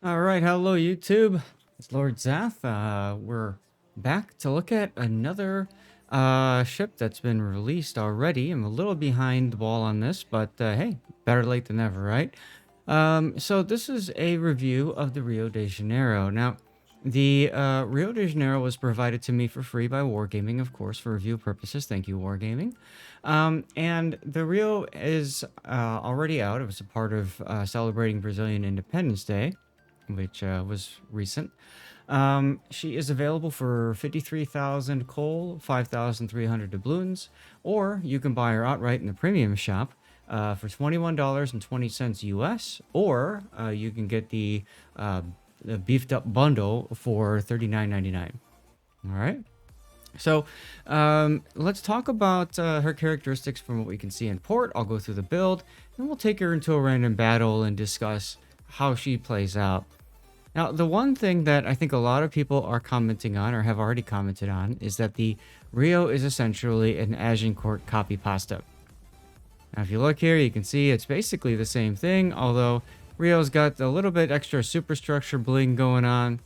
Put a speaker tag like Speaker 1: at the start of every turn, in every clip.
Speaker 1: All right, hello YouTube. It's Lord Zath. We're back to look at another ship that's been released already. I'm a little behind the ball on this, but hey, better late than never, right? So this is a review of the Rio de Janeiro. Now, the Rio de Janeiro was provided to me for free by Wargaming, of course, for review purposes. Thank you, Wargaming. And the Rio is already out. It was a part of celebrating Brazilian Independence Day, which was recent. She is available for 53,000 coal, 5,300 doubloons, or you can buy her outright in the premium shop for $21.20 US, or you can get the beefed up bundle for $39.99. All right. So let's talk about her characteristics from what we can see in port. I'll go through the build, and we'll take her into a random battle and discuss how she plays out. Now, the one thing that I think a lot of people are commenting on, or have already commented on, is that the Rio is essentially an Agincourt copy pasta. Now, if you look here, you can see it's basically the same thing, although Rio's got a little bit extra superstructure bling going on.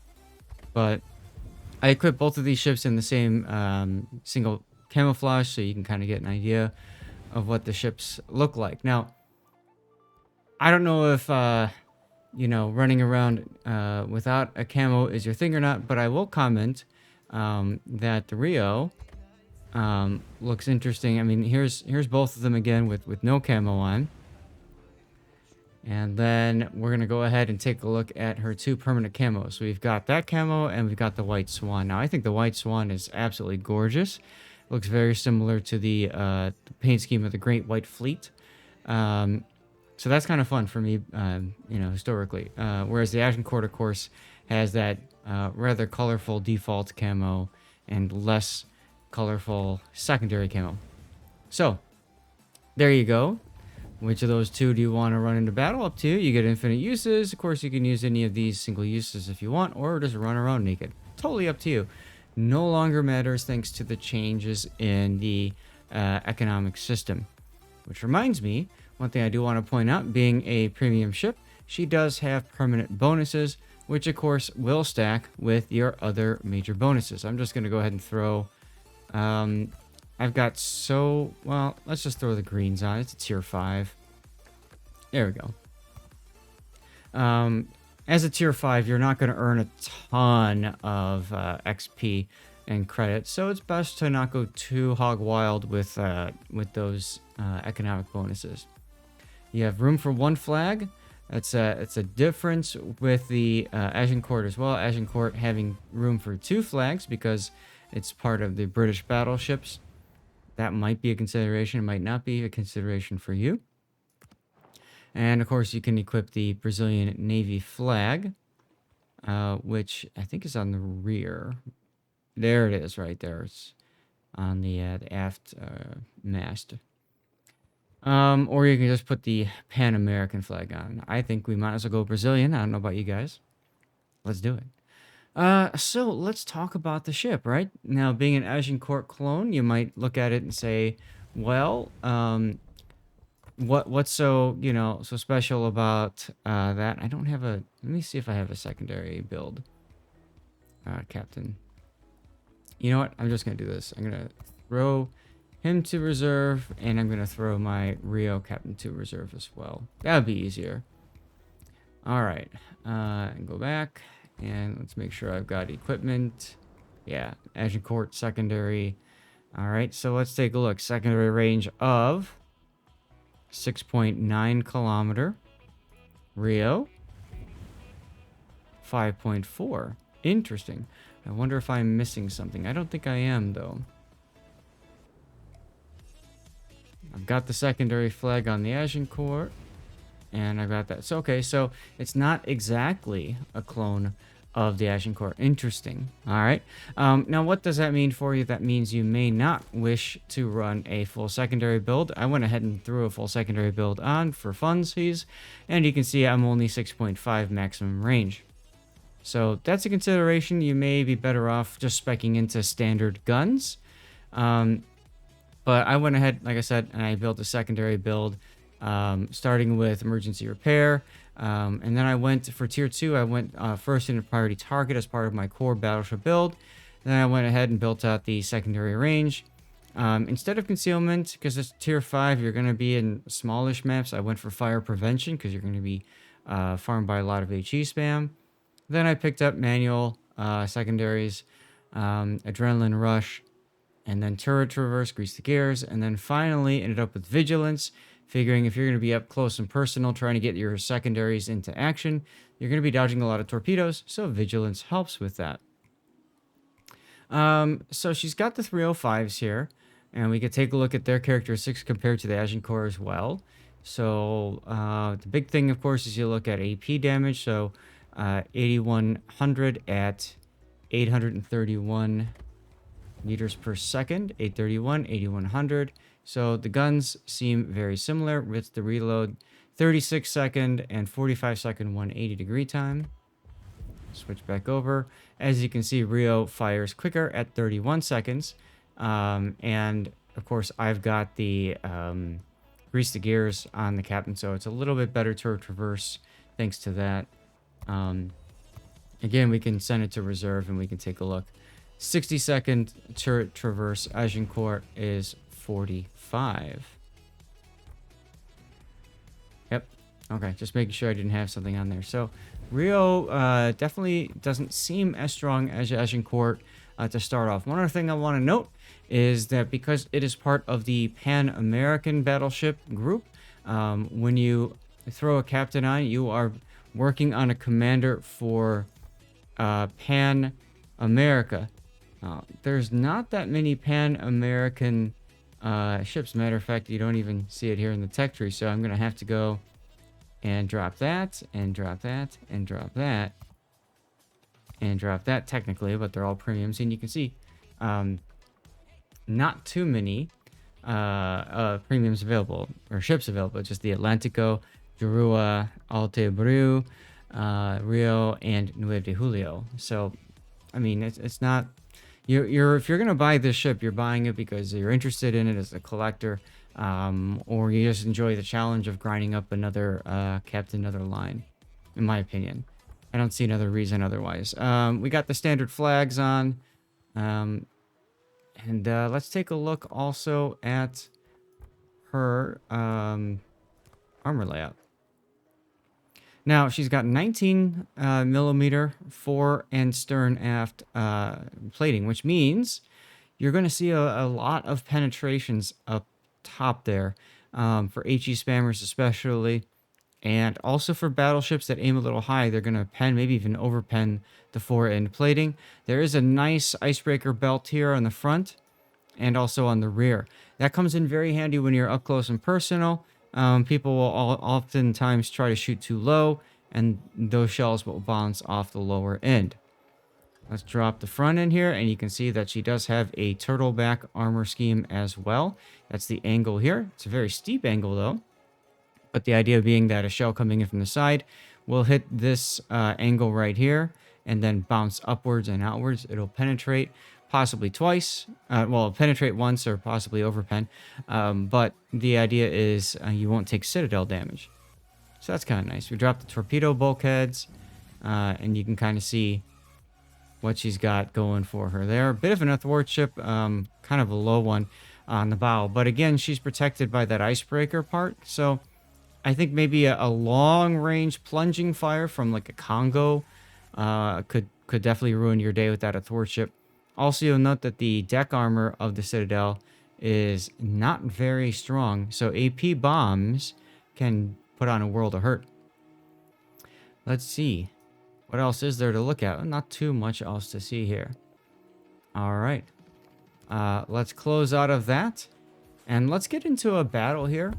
Speaker 1: But I equipped both of these ships in the same single camouflage, so you can kind of get an idea of what the ships look like. Now, I don't know if running around without a camo is your thing or not, but I will comment that the Rio looks interesting. I mean, here's both of them again with no camo on. And then we're going to go ahead and take a look at her two permanent camos. So we've got that camo and we've got the White Swan. Now, I think the White Swan is absolutely gorgeous. It looks very similar to the paint scheme of the Great White Fleet. So that's kind of fun for me, historically. Whereas the Agincourt, of course, has that rather colorful default camo and less colorful secondary camo. So, there you go. Which of those two do you want to run into battle? Up to you. You get infinite uses. Of course, you can use any of these single uses if you want, or just run around naked. Totally up to you. No longer matters thanks to the changes in the economic system. Which reminds me, one thing I do want to point out, being a premium ship, she does have permanent bonuses, which of course will stack with your other major bonuses. I'm just going to go ahead and throw... I've got well, let's just throw the greens on. It's a tier 5. There we go. As a tier 5, you're not going to earn a ton of XP and credit, so it's best to not go too hog wild with those economic bonuses. You have room for one flag. It's a difference with the Agincourt as well. Agincourt having room for 2 flags because it's part of the British battleships. That might be a consideration. It might not be a consideration for you. And of course, you can equip the Brazilian Navy flag, which I think is on the rear. There it is, right there. It's on the aft mast. Or you can just put the Pan American flag on. I think we might as well go Brazilian. I don't know about you guys. Let's do it. So let's talk about the ship, right? Now, being an Agincourt clone, you might look at it and say, well, what's so, so special about that? I don't have let me see if I have a secondary build. Captain. You know what? I'm just going to do this. I'm going to throw him to reserve, and I'm going to throw my Rio captain to reserve as well. That would be easier. All right. And go back. And let's make sure I've got equipment. Yeah, Agincourt secondary. All right, so let's take a look. Secondary range of 6.9 kilometer. Rio, 5.4. Interesting. I wonder if I'm missing something. I don't think I am, though. I've got the secondary flag on the Agincourt. And I've got that. So, okay, so it's not exactly a clone of the Agincourt. Interesting. All right. Now, what does that mean for you? That means you may not wish to run a full secondary build. I went ahead and threw a full secondary build on for funsies. And you can see I'm only 6.5 maximum range. So that's a consideration. You may be better off just speccing into standard guns. But I went ahead, like I said, and I built a secondary build starting with emergency repair. And then I went for tier 2, I went first into priority target as part of my core battleship build. Then I went ahead and built out the secondary range. Instead of concealment, because it's tier 5, you're going to be in smallish maps, I went for fire prevention because you're going to be farmed by a lot of HE spam. Then I picked up manual secondaries, adrenaline rush, and then turret traverse, grease the gears, and then finally ended up with vigilance, figuring if you're going to be up close and personal trying to get your secondaries into action, you're going to be dodging a lot of torpedoes, so vigilance helps with that. So she's got the 305s here, and we could take a look at their characteristics compared to the Agincourt as well. So the big thing, of course, is you look at AP damage. So 8100 at 831 meters per second, 831, 8100. So the guns seem very similar with the reload 36 second and 45 second 180 degree time. Switch back over. As you can see, Rio fires quicker at 31 seconds. And of course, I've got the grease the gears on the captain, so it's a little bit better to traverse thanks to that. Again, we can send it to reserve and we can take a look. 60-second turret traverse. Agincourt is 45. Yep. Okay, just making sure I didn't have something on there. So Rio definitely doesn't seem as strong as Agincourt to start off. One other thing I want to note is that because it is part of the Pan-American battleship group, when you throw a captain on, you are working on a commander for Pan-America. There's not that many Pan-American ships. Matter of fact, you don't even see it here in the tech tree, so I'm going to have to go and drop that, and drop that, and drop that, and drop that technically, but they're all premiums, and you can see not too many premiums available, or ships available, just the Atlantico, Jurua, Altebreu, Rio, and Nueve de Julio. So, I mean, it's not... You're if you're gonna buy this ship, you're buying it because you're interested in it as a collector, or you just enjoy the challenge of grinding up another captain, another line. In my opinion, I don't see another reason otherwise. We got the standard flags on, and let's take a look also at her armor layout. Now, she's got 19 millimeter fore and stern aft plating, which means you're going to see a lot of penetrations up top there for HE spammers especially, and also for battleships that aim a little high. They're going to pen, maybe even overpen the fore end plating. There is a nice icebreaker belt here on the front and also on the rear. That comes in very handy when you're up close and personal. People will oftentimes try to shoot too low, and those shells will bounce off the lower end. Let's drop the front end here, and you can see that she does have a turtleback armor scheme as well. That's the angle here. It's a very steep angle, though. But the idea being that a shell coming in from the side will hit this angle right here, and then bounce upwards and outwards. It'll penetrate possibly twice. Well, penetrate once or possibly overpen. But the idea is you won't take citadel damage. So that's kind of nice. We dropped the torpedo bulkheads, and you can kind of see what she's got going for her there. A bit of an athwart ship, kind of a low one on the bow. But again, she's protected by that icebreaker part. So I think maybe a long-range plunging fire from like a Congo could definitely ruin your day with that athwart ship. Also, you'll note that the deck armor of the Citadel is not very strong, so AP bombs can put on a world of hurt. Let's see. What else is there to look at? Not too much else to see here. All right. Let's close out of that, and let's get into a battle here.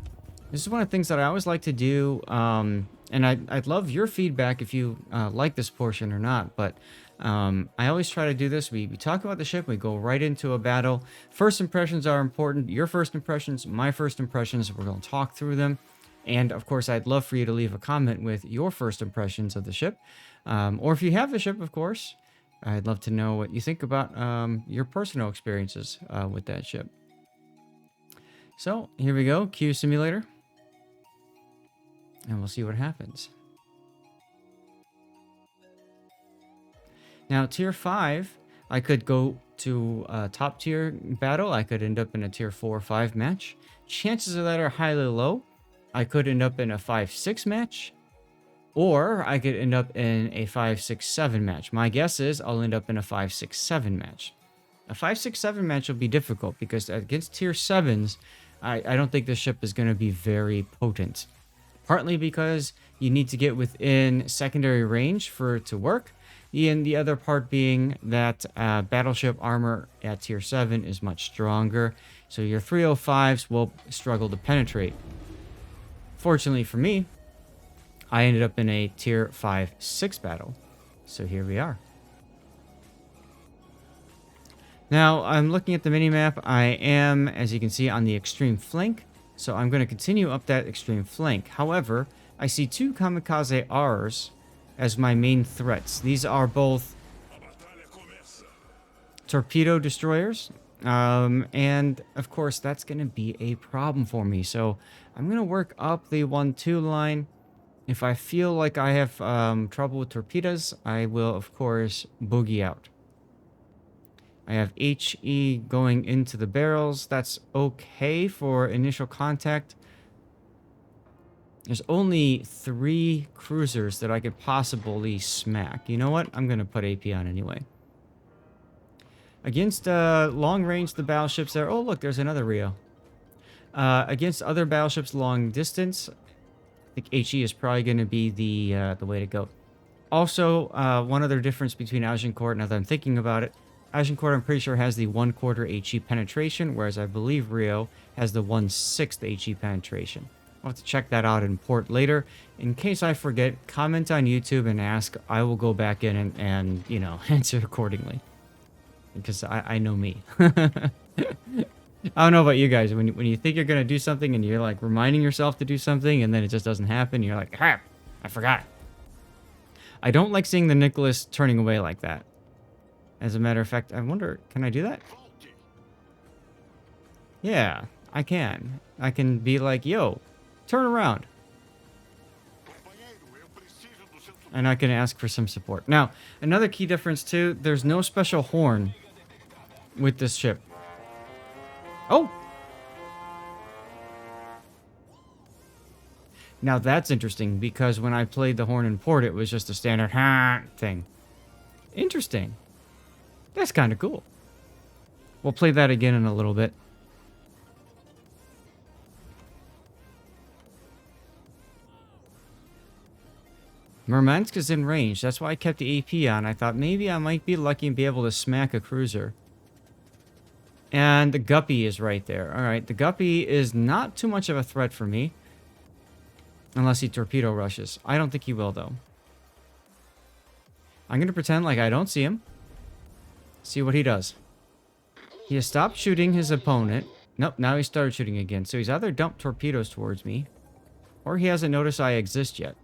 Speaker 1: This is one of the things that I always like to do, and I'd love your feedback if you like this portion or not, but I always try to do this. We talk about the ship, we go right into a battle. First impressions are important. Your first impressions, my first impressions, we're going to talk through them. And of course, I'd love for you to leave a comment with your first impressions of the ship. Or if you have the ship, of course, I'd love to know what you think about your personal experiences with that ship. So here we go, Q Simulator. And we'll see what happens. Now, tier 5, I could go to a top tier battle. I could end up in a tier 4 or 5 match. Chances of that are highly low. I could end up in a 5-6 match. Or I could end up in a 5-6-7 match. My guess is I'll end up in a 5-6-7 match. A 5-6-7 match will be difficult because against tier 7s, I don't think this ship is going to be very potent. Partly because you need to get within secondary range for it to work. And the other part being that battleship armor at tier 7 is much stronger. So your 305s will struggle to penetrate. Fortunately for me, I ended up in a tier 5-6 battle. So here we are. Now, I'm looking at the minimap. I am, as you can see, on the extreme flank. So I'm going to continue up that extreme flank. However, I see 2 kamikaze Rs as my main threats. These are both torpedo destroyers. And, of course, that's going to be a problem for me. So I'm going to work up the 1-2 line. If I feel like I have trouble with torpedoes, I will, of course, boogie out. I have HE going into the barrels. That's okay for initial contact. There's only 3 cruisers that I could possibly smack. You know what? I'm going to put AP on anyway. Against long range, the battleships there... Oh, look, there's another Rio. Against other battleships long distance, I think HE is probably going to be the way to go. Also, one other difference between Agincourt, now that I'm thinking about it, Agincourt, I'm pretty sure, has the 1/4 HE penetration, whereas I believe Rio has the 1/6 HE penetration. I'll have to check that out in port later. In case I forget, comment on YouTube and ask. I will go back in and you know, answer accordingly. Because I know me. I don't know about you guys. When you think you're going to do something and you're like reminding yourself to do something and then it just doesn't happen, you're like, ah, I forgot. I don't like seeing the Nicholas turning away like that. As a matter of fact, I wonder, can I do that? Yeah, I can. I can be like, yo, turn around. And I can ask for some support. Now, another key difference too, there's no special horn with this ship. Oh! Now that's interesting, because when I played the horn in port, it was just a standard ha thing. Interesting. That's kind of cool. We'll play that again in a little bit. Murmansk is in range. That's why I kept the AP on. I thought maybe I might be lucky and be able to smack a cruiser. And the Guppy is right there. Alright, the Guppy is not too much of a threat for me. Unless he torpedo rushes. I don't think he will, though. I'm going to pretend like I don't see him. See what he does. He has stopped shooting his opponent. Nope, now he started shooting again. So he's either dumped torpedoes towards me, or he hasn't noticed I exist yet.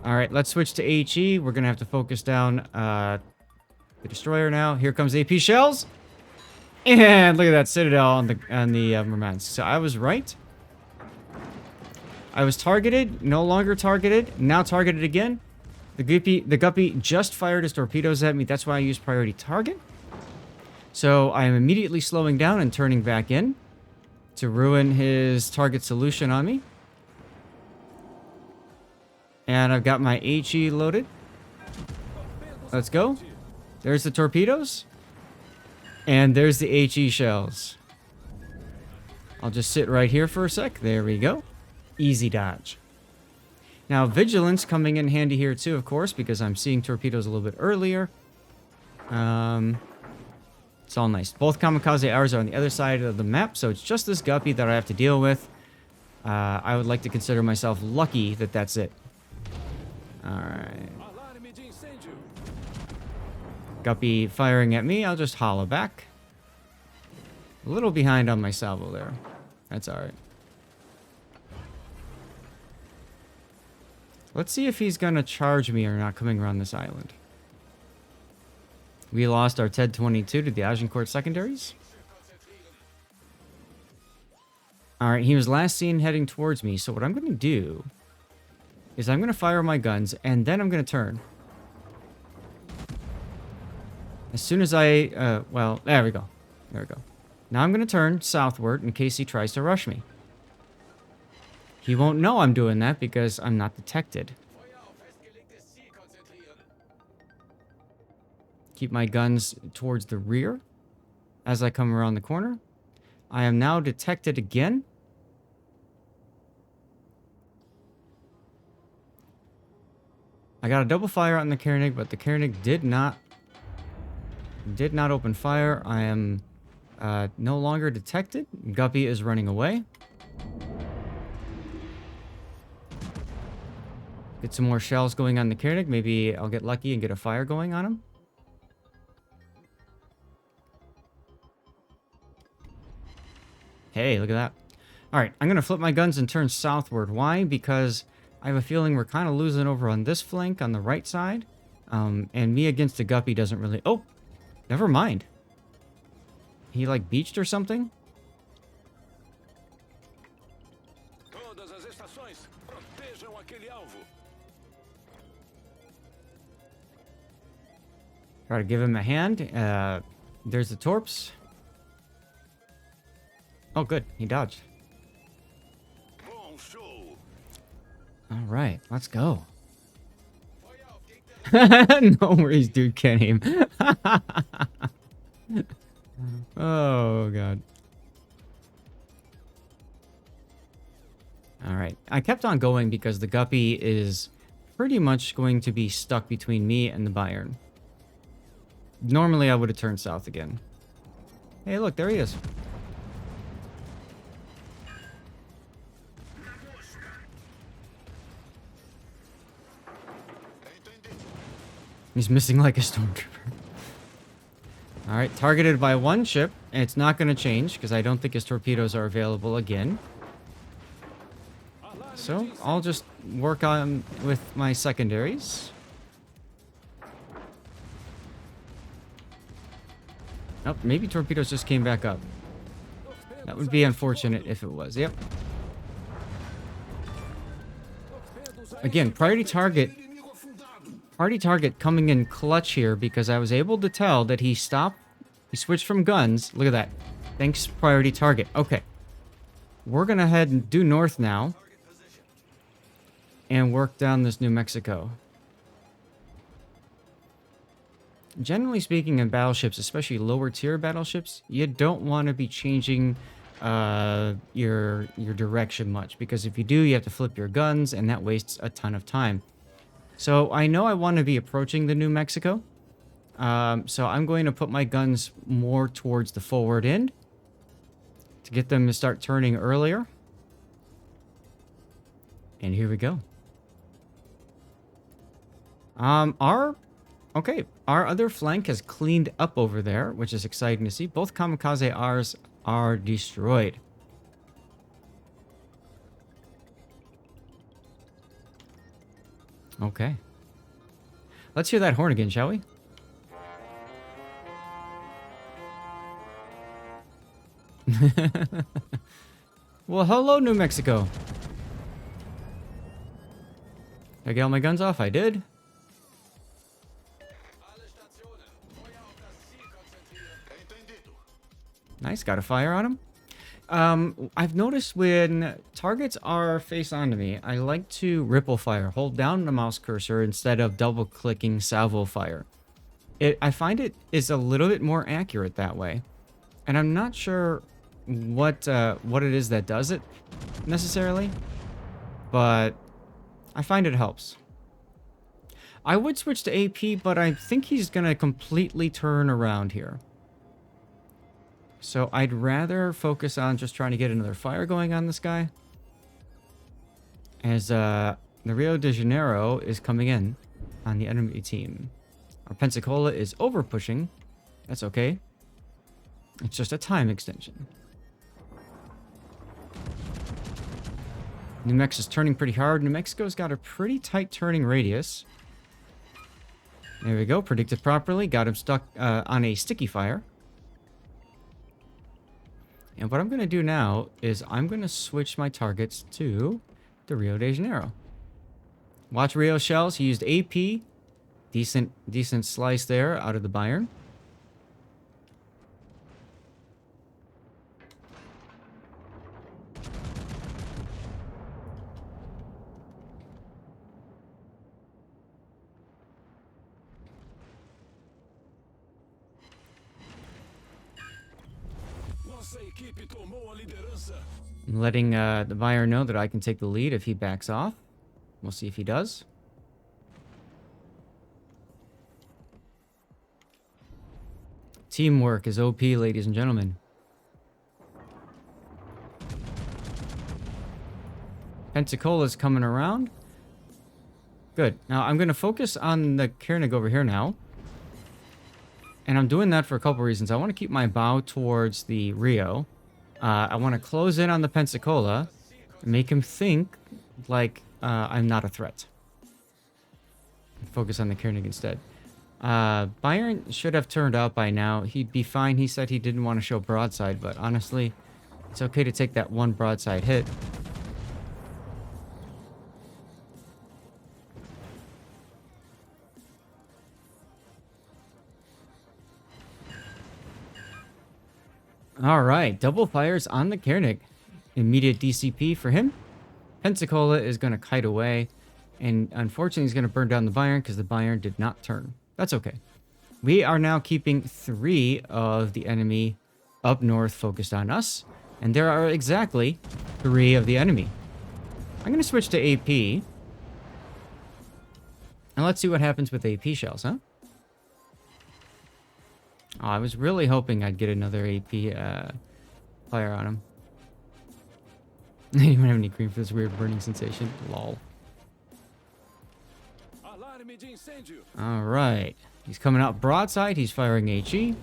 Speaker 1: Alright, let's switch to HE. We're going to have to focus down the destroyer now. Here comes AP shells. And look at that Citadel on the Murmansk. So I was right. I was targeted, no longer targeted, now targeted again. The Guppy just fired his torpedoes at me. That's why I used priority target. So I am immediately slowing down and turning back in to ruin his target solution on me. And I've got my HE loaded. Let's go. There's the torpedoes. And there's the HE shells. I'll just sit right here for a sec. There we go. Easy dodge. Now, Vigilance coming in handy here too, of course, because I'm seeing torpedoes a little bit earlier. It's all nice. Both kamikaze hours are on the other side of the map, so it's just this Guppy that I have to deal with. I would like to consider myself lucky that that's it. Alright. Guppy firing at me. I'll just hollow back. A little behind on my salvo there. That's alright. Let's see if he's going to charge me or not coming around this island. We lost our TED-22 to the Agincourt secondaries. All right, he was last seen heading towards me. So what I'm going to do is I'm going to fire my guns, and then I'm going to turn. As soon as well, there we go. There we go. Now I'm going to turn southward in case he tries to rush me. He won't know I'm doing that because I'm not detected. Keep my guns towards the rear as I come around the corner. I am now detected again. I got a double fire on the Koenig, but the Koenig did not open fire. I am no longer detected. Guppy is running away. Get some more shells going on the Koenig. Maybe I'll get lucky and get a fire going on him. Hey, look at that. All right, I'm going to flip my guns and turn southward. Why? Because I have a feeling we're kind of losing over on this flank on the right side. And me against the Guppy doesn't really... Oh, never mind. He, like, beached or something? Try to give him a hand. There's the torps. Oh, good. He dodged. All right, let's go. No worries, dude. Can't aim. Oh, God. All right. I kept on going because the Guppy is pretty much going to be stuck between me and the Bayern. Normally, I would have turned south again. Hey, look, there he is. He's missing like a stormtrooper. Alright, targeted by one ship. And it's not going to change because I don't think his torpedoes are available again. So, I'll just work on with my secondaries. Oh, maybe torpedoes just came back up. That would be unfortunate if it was. Yep. Again, priority target coming in clutch here because I was able to tell that he stopped. He switched from guns. Look at that. Thanks, priority target. Okay. We're going to head and due north now. And work down this New Mexico. Generally speaking, in battleships, especially lower tier battleships, you don't want to be changing your direction much. Because if you do, you have to flip your guns, and that wastes a ton of time. So I know I want to be approaching the New Mexico. So I'm going to put my guns more towards the forward end to get them to start turning earlier. And here we go. Our other flank has cleaned up over there, which is exciting to see. Both kamikaze R's are destroyed. Okay. Let's hear that horn again, shall we? Well, hello, New Mexico. Did I get all my guns off? I did. Nice, got a fire on him. I've noticed when targets are face on to me, I like to ripple fire. Hold down the mouse cursor instead of double-clicking salvo fire. I find it is a little bit more accurate that way. And I'm not sure what it is that does it, necessarily. But I find it helps. I would switch to AP, but I think he's going to completely turn around here. So I'd rather focus on just trying to get another fire going on this guy. As the Rio de Janeiro is coming in on the enemy team. Our Pensacola is over pushing. That's okay. It's just a time extension. New Mexico's turning pretty hard. New Mexico's got a pretty tight turning radius. There we go. Predicted properly. Got him stuck on a sticky fire. And what I'm going to do now is I'm going to switch my targets to the Rio de Janeiro. Watch Rio shells. He used AP. Decent slice there out of the Bayern. I'm letting the Bayern know that I can take the lead if he backs off. We'll see if he does. Teamwork is OP, ladies and gentlemen. Pensacola's coming around. Good. Now, I'm going to focus on the Koenig over here now. And I'm doing that for a couple reasons. I want to keep my bow towards the Rio. I want to close in on the Pensacola and make him think like I'm not a threat. Focus on the Koenig instead. Bayern should have turned out by now. He'd be fine. He said he didn't want to show broadside, but honestly, it's okay to take that one broadside hit. All right, double fires on the Koenig. Immediate DCP for him. Pensacola is going to kite away, and unfortunately he's going to burn down the Bayern because the Bayern did not turn. That's okay. We are now keeping 3 of the enemy up north focused on us, and there are exactly 3 of the enemy. I'm going to switch to AP, and let's see what happens with AP shells, huh? Oh, I was really hoping I'd get another AP fire on him. Anyone have any cream for this weird burning sensation? Lol. Alright. He's coming out broadside. He's firing HE.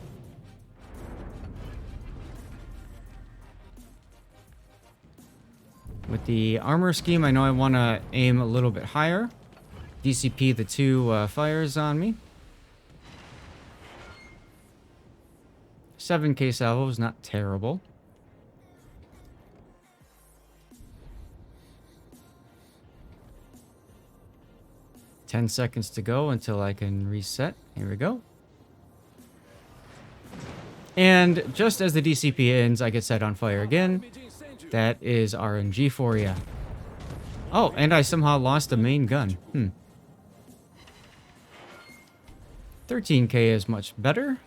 Speaker 1: With the armor scheme, I know I want to aim a little bit higher. DCP the 2 fires on me. 7k salvo is not terrible. Ten seconds to go until I can reset. Here we go. And just as the DCP ends, I get set on fire again. That is RNG for you. Oh, and I somehow lost the main gun. 13k is much better.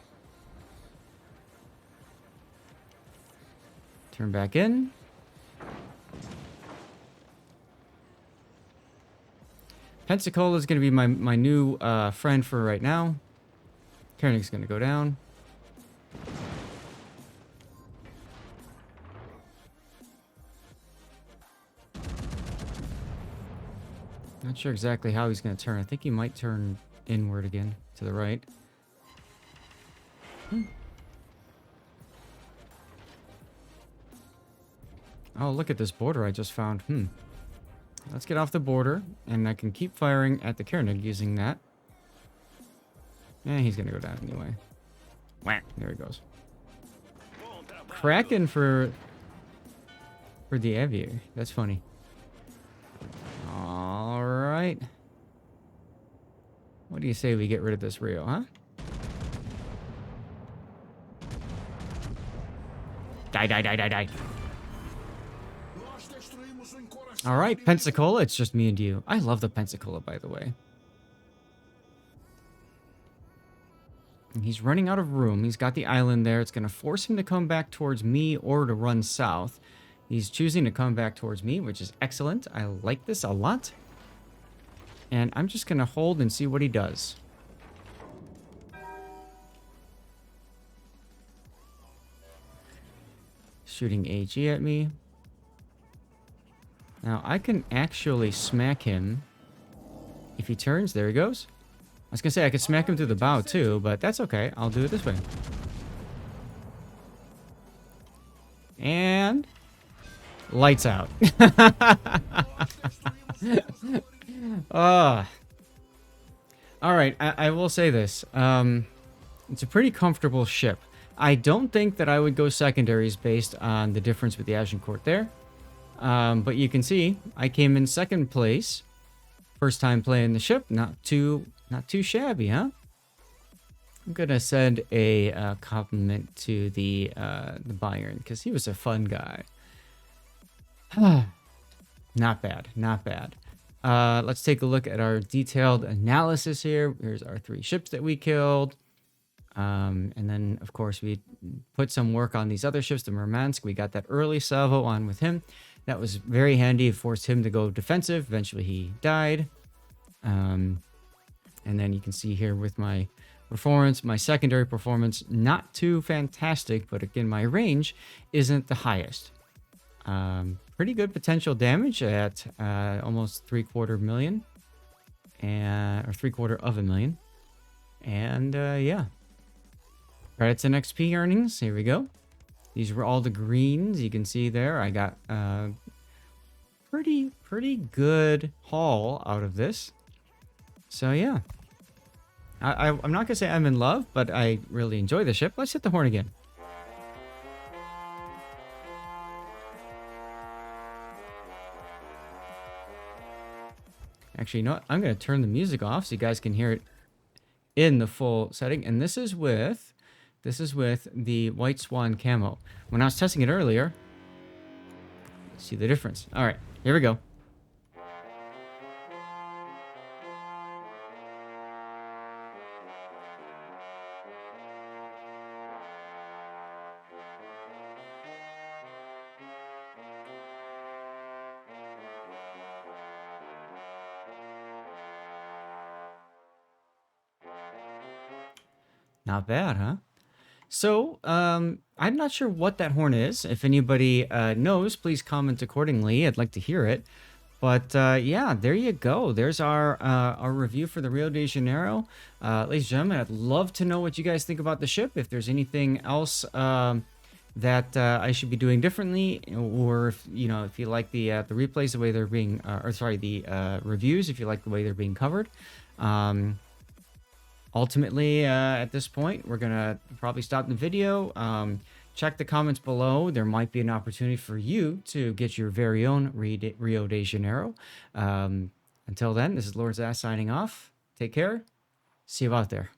Speaker 1: Turn back in. Pensacola is going to be my new friend for right now. Koenig's going to go down. Not sure exactly how he's going to turn. I think he might turn inward again, to the right. Oh, look at this border I just found. Let's get off the border, and I can keep firing at the Koenig using that. He's going to go down anyway. Whack. There he goes. Kraken for the aviator. That's funny. Alright. What do you say we get rid of this Rio, huh? Die, die, die, die, die. Alright, Pensacola, it's just me and you. I love the Pensacola, by the way. And he's running out of room. He's got the island there. It's going to force him to come back towards me or to run south. He's choosing to come back towards me, which is excellent. I like this a lot. And I'm just going to hold and see what he does. Shooting HE at me. Now, I can actually smack him if he turns. There he goes. I was going to say I could smack him through the bow too, but that's okay. I'll do it this way. And lights out. All right, I will say this. It's a pretty comfortable ship. I don't think that I would go secondaries based on the difference with the Agincourt there. But you can see I came in second place. First time playing the ship. Not too shabby, huh? I'm gonna send a compliment to the Bayern because he was a fun guy. Not bad, not bad. Let's take a look at our detailed analysis here. Here's our 3 ships that we killed. And then, of course, we put some work on these other ships, the Murmansk. We got that early salvo on with him. That was very handy. It forced him to go defensive. Eventually, he died. And then you can see here with my performance, my secondary performance, not too fantastic, but again, my range isn't the highest. Pretty good potential damage at almost 750,000, and or 750,000. And yeah, credits and XP earnings. Here we go. These were all the greens. You can see there. I got pretty good haul out of this. So yeah, I'm not gonna say I'm in love, but I really enjoy the ship. Let's hit the horn again. Actually, you know what? I'm going to turn the music off so you guys can hear it in the full setting. And this is with the White Swan camo. When I was testing it earlier, see the difference. All right, here we go. Not bad, huh? So, I'm not sure what that horn is. If anybody knows, please comment accordingly. I'd like to hear it. But yeah, there you go. There's our review for the Rio de Janeiro. Ladies and gentlemen, I'd love to know what you guys think about the ship. If there's anything else that I should be doing differently, or if if you like the replays, the way they're being, or sorry, the reviews, if you like the way they're being covered. Ultimately, at this point, we're gonna probably stop the video. Check the comments below. There might be an opportunity for you to get your very own Rio de Janeiro. Until then, this is Lord Zass signing off. Take care. See you out there.